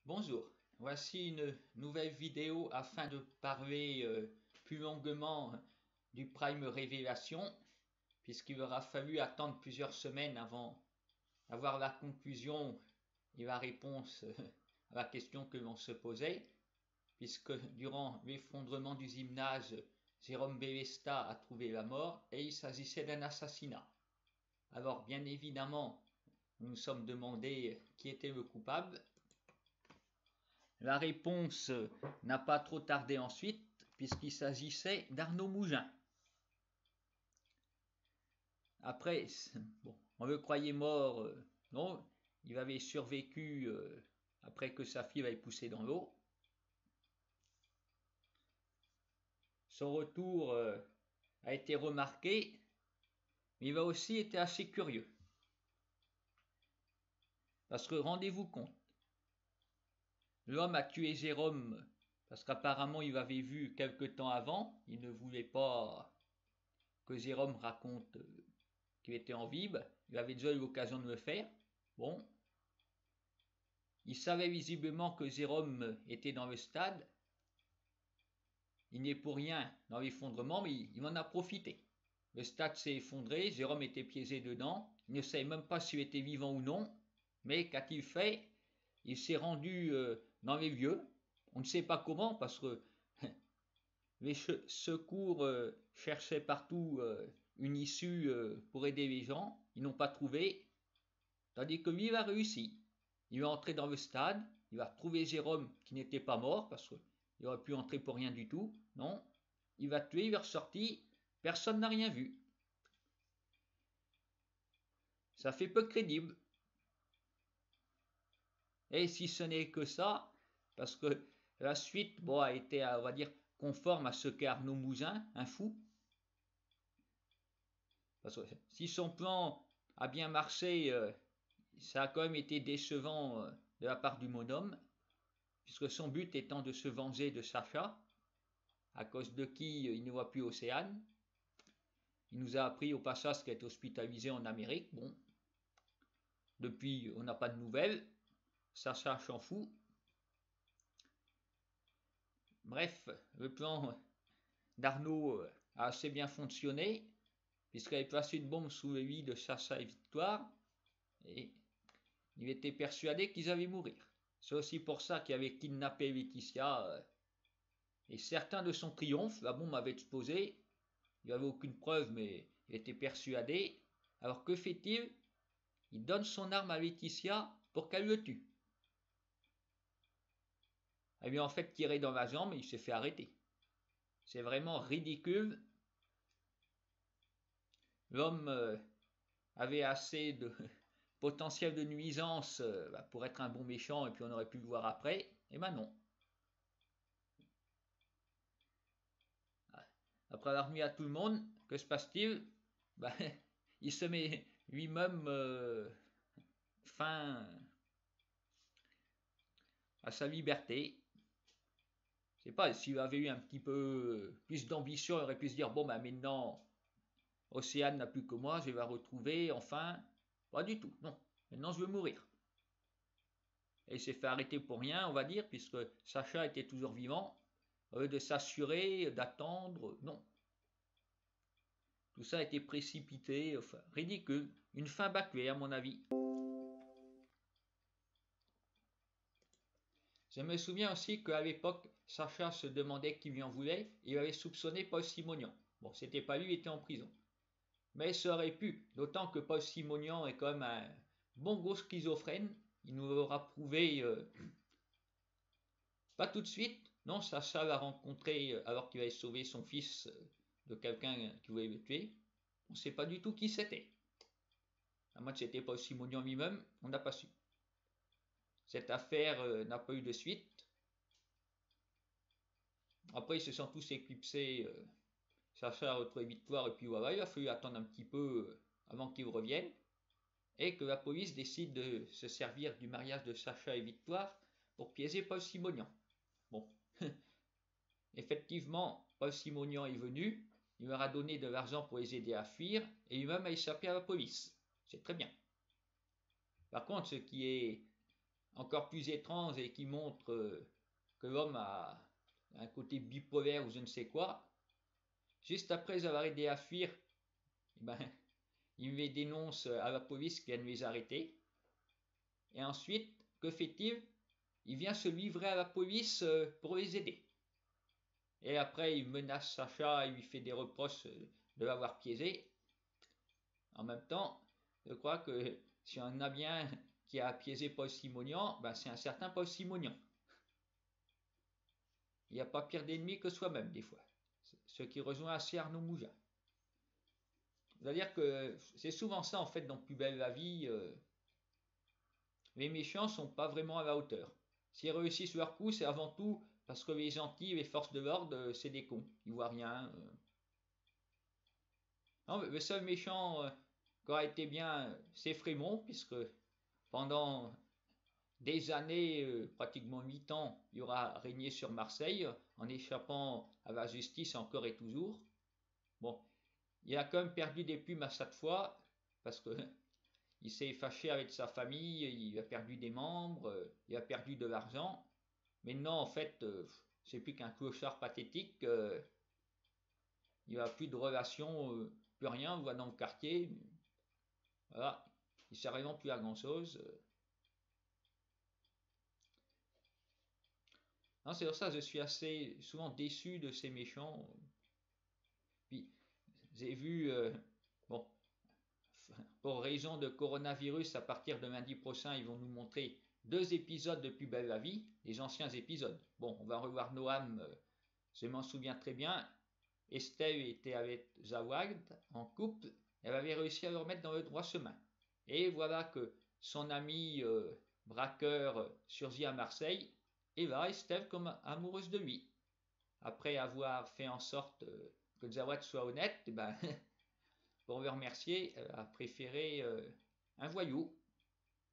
Bonjour, voici une nouvelle vidéo afin de parler plus longuement du Prime Révélation, puisqu'il aura fallu attendre plusieurs semaines avant d'avoir la conclusion et la réponse à la question que l'on se posait, puisque durant l'effondrement du gymnase, Jérôme Bélesta a trouvé la mort et il s'agissait d'un assassinat. Alors bien évidemment, nous nous sommes demandé qui était le coupable. La réponse n'a pas trop tardé ensuite, puisqu'il s'agissait d'Arnaud Mougin. Après, bon, on le croyait mort, non, il avait survécu après que sa fille avait poussé dans l'eau. Son retour a été remarqué, mais il a aussi été assez curieux. Parce que rendez-vous compte, l'homme a tué Jérôme parce qu'apparemment il l'avait vu quelque temps avant, il ne voulait pas que Jérôme raconte qu'il était en vie, il avait déjà eu l'occasion de le faire. Bon, il savait visiblement que Jérôme était dans le stade. Il n'est pour rien dans l'effondrement, mais il en a profité. Le stade s'est effondré, Jérôme était piégé dedans, il ne savait même pas s'il était vivant ou non, mais qu'a-t-il fait? Il s'est rendu dans les lieux, on ne sait pas comment, parce que les secours cherchaient partout une issue pour aider les gens, ils n'ont pas trouvé, tandis que lui, il a réussi. Il est entré dans le stade, il a trouvé Jérôme qui n'était pas mort, parce qu'il aurait pu entrer pour rien du tout, non. Il va tuer, il est ressorti, personne n'a rien vu. Ça fait peu crédible. Et si ce n'est que ça, parce que la suite bon, a été, on va dire, conforme à ce qu'est Arnaud Mougin, un fou. Parce que si son plan a bien marché, ça a quand même été décevant de la part du bonhomme, puisque son but étant de se venger de Sacha, à cause de qui il ne voit plus Océane. Il nous a appris au passage qu'elle est hospitalisée en Amérique. Bon, depuis, on n'a pas de nouvelles. Sacha s'en fout. Bref, le plan d'Arnaud a assez bien fonctionné, puisqu'il avait placé une bombe sous le lit de Sacha et Victoire, et il était persuadé qu'ils allaient mourir. C'est aussi pour ça qu'il avait kidnappé Laetitia, et certain de son triomphe, la bombe avait explosé, il n'avait aucune preuve, mais il était persuadé. Alors que fait-il? Il donne son arme à Laetitia pour qu'elle le tue. Elle lui a en fait tiré dans la jambe et il s'est fait arrêter. C'est vraiment ridicule. L'homme avait assez de potentiel de nuisance pour être un bon méchant et puis on aurait pu le voir après. Et ben non. Après avoir nuit à tout le monde, que se passe-t-il? Ben, il se met lui-même fin à sa liberté. Je sais pas, s'il avait eu un petit peu plus d'ambition, il aurait pu se dire, bon ben maintenant, Océane n'a plus que moi, je vais la retrouver, enfin. Pas du tout, non. Maintenant je veux mourir. Et il s'est fait arrêter pour rien, on va dire, puisque Sacha était toujours vivant. Au lieu de s'assurer, d'attendre, non. Tout ça a été précipité, enfin, ridicule. Une fin bâclée, à mon avis. Je me souviens aussi qu'à l'époque, Sacha se demandait qui lui en voulait, et il avait soupçonné Paul Simonian. Bon, c'était pas lui, il était en prison. Mais ça aurait pu, d'autant que Paul Simonian est quand même un bon gros schizophrène. Il nous l'aura prouvé pas tout de suite. Non, Sacha l'a rencontré alors qu'il avait sauvé son fils de quelqu'un qui voulait le tuer. On ne sait pas du tout qui c'était. À moins que c'était Paul Simonian lui-même, on n'a pas su. Cette affaire n'a pas eu de suite. Après, ils se sont tous éclipsés. Sacha a retrouvé Victoire et puis voilà, il a fallu attendre un petit peu avant qu'ils reviennent. Et que la police décide de se servir du mariage de Sacha et Victoire pour piéger Paul Simonian. Bon, effectivement, Paul Simonian est venu, il leur a donné de l'argent pour les aider à fuir, et lui-même a échappé à la police. C'est très bien. Par contre, ce qui est encore plus étrange et qui montre que l'homme a un côté bipolaire ou je ne sais quoi. Juste après avoir aidé à fuir, eh ben, il les dénonce à la police qui vient de les arrêter. Et ensuite, que fait-il? Il vient se livrer à la police pour les aider. Et après, il menace Sacha, il lui fait des reproches de l'avoir piégé. En même temps, je crois que si on a bien qui a piégé Paul Simonian, ben c'est un certain Paul Simonian. Il n'y a pas pire d'ennemi que soi-même, des fois. Ce qui rejoint assez Arnaud Mougin. C'est-à-dire que c'est souvent ça, en fait, dans Plus belle la vie. Les méchants sont pas vraiment à la hauteur. S'ils réussissent leur coup, c'est avant tout parce que les gentils, les forces de l'ordre, c'est des cons. Ils voient rien. Non, le seul méchant qui aura été bien, c'est Frémont, puisque pendant des années, pratiquement 8 ans, il aura régné sur Marseille en échappant à la justice encore et toujours. Bon, il a quand même perdu des plumes à chaque fois, parce que il s'est fâché avec sa famille, il a perdu des membres, il a perdu de l'argent. Maintenant, en fait, c'est plus qu'un clochard pathétique. Il n'a plus de relations, plus rien, on voit dans le quartier. Voilà, il ne sert vraiment plus à grand chose. Non, c'est pour ça que je suis assez souvent déçu de ces méchants. Puis, j'ai vu, bon, pour raison de coronavirus, à partir de lundi prochain, ils vont nous montrer 2 épisodes de Plus belle la vie, les anciens épisodes. Bon, on va revoir Noam, je m'en souviens très bien. Estelle était avec Zawad en couple, elle avait réussi à le remettre dans le droit chemin. Et voilà que son ami braqueur surgit à Marseille, et là, Estelle comme amoureuse de lui. Après avoir fait en sorte que Zawad soit honnête, ben, pour le remercier, elle a préféré un voyou,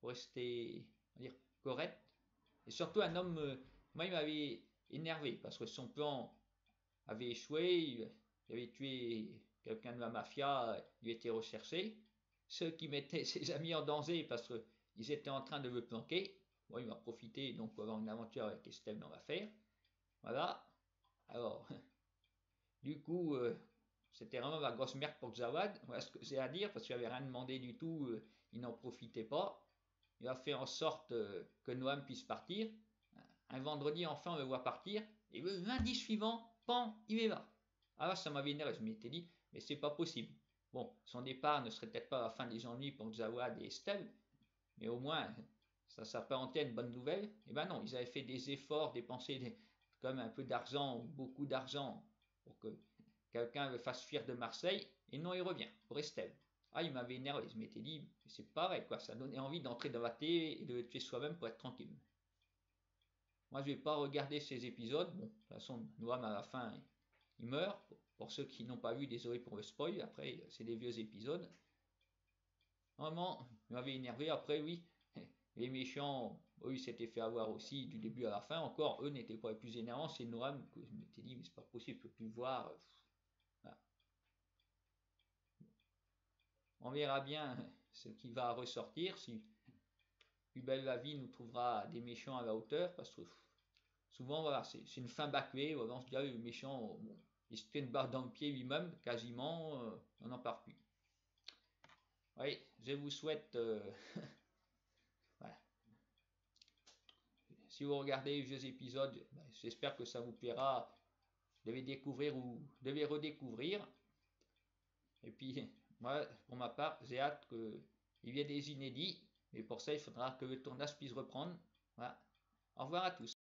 pour rester, on va dire, correct. Et surtout un homme, moi il m'avait énervé, parce que son plan avait échoué, il avait tué quelqu'un de la mafia, il était recherché. Ceux qui mettaient ses amis en danger parce qu'ils étaient en train de le planquer, bon, il m'a profité donc pour avoir une aventure avec Estelle dans l'affaire. Voilà. Alors, du coup, c'était vraiment la grosse merde pour Zawad. Voilà ce que j'ai à dire parce qu'il n'avait rien demandé du tout, il n'en profitait pas. Il a fait en sorte que Noam puisse partir. Un vendredi, enfin, on le voit partir. Et le lundi suivant, pan, il est là. Alors ça m'avait énervé, je m'étais dit, mais c'est pas possible. Bon, son départ ne serait peut-être pas la fin des ennuis pour Zawad et Estelle, mais au moins, ça s'apparentait à une bonne nouvelle. Et ben non, ils avaient fait des efforts, dépensé comme un peu d'argent, ou beaucoup d'argent, pour que quelqu'un le fasse fuir de Marseille, et non, il revient, pour Estelle. Ah, il m'avait énervé, je m'étais dit, c'est pareil, quoi, ça donnait envie d'entrer dans la télé et de le tuer soi-même pour être tranquille. Moi, je vais pas regarder ces épisodes. Bon, de toute façon, Noam, à la fin, il meurt. Pour ceux qui n'ont pas vu, désolé pour le spoil. Après, c'est des vieux épisodes. Vraiment, il m'avait énervé. Après, oui, les méchants, eux, ils s'étaient fait avoir aussi du début à la fin. Encore, eux n'étaient pas les plus énervants. C'est Noam que je m'étais dit, mais c'est pas possible, je peux plus voir. Voilà. On verra bien ce qui va ressortir. Si Plus belle la vie nous trouvera des méchants à la hauteur, parce que souvent, voilà, c'est une fin bâclée. On se dit, le méchant, bon, il se fait une barre dans le pied lui-même, quasiment, on n'en parle plus. Oui, je vous souhaite. Voilà. Si vous regardez les vieux épisodes, ben, j'espère que ça vous plaira. Vous devez découvrir ou devez redécouvrir. Et puis, moi, pour ma part, j'ai hâte qu'il y ait des inédits. Mais pour ça, il faudra que le tournage puisse reprendre. Voilà. Au revoir à tous.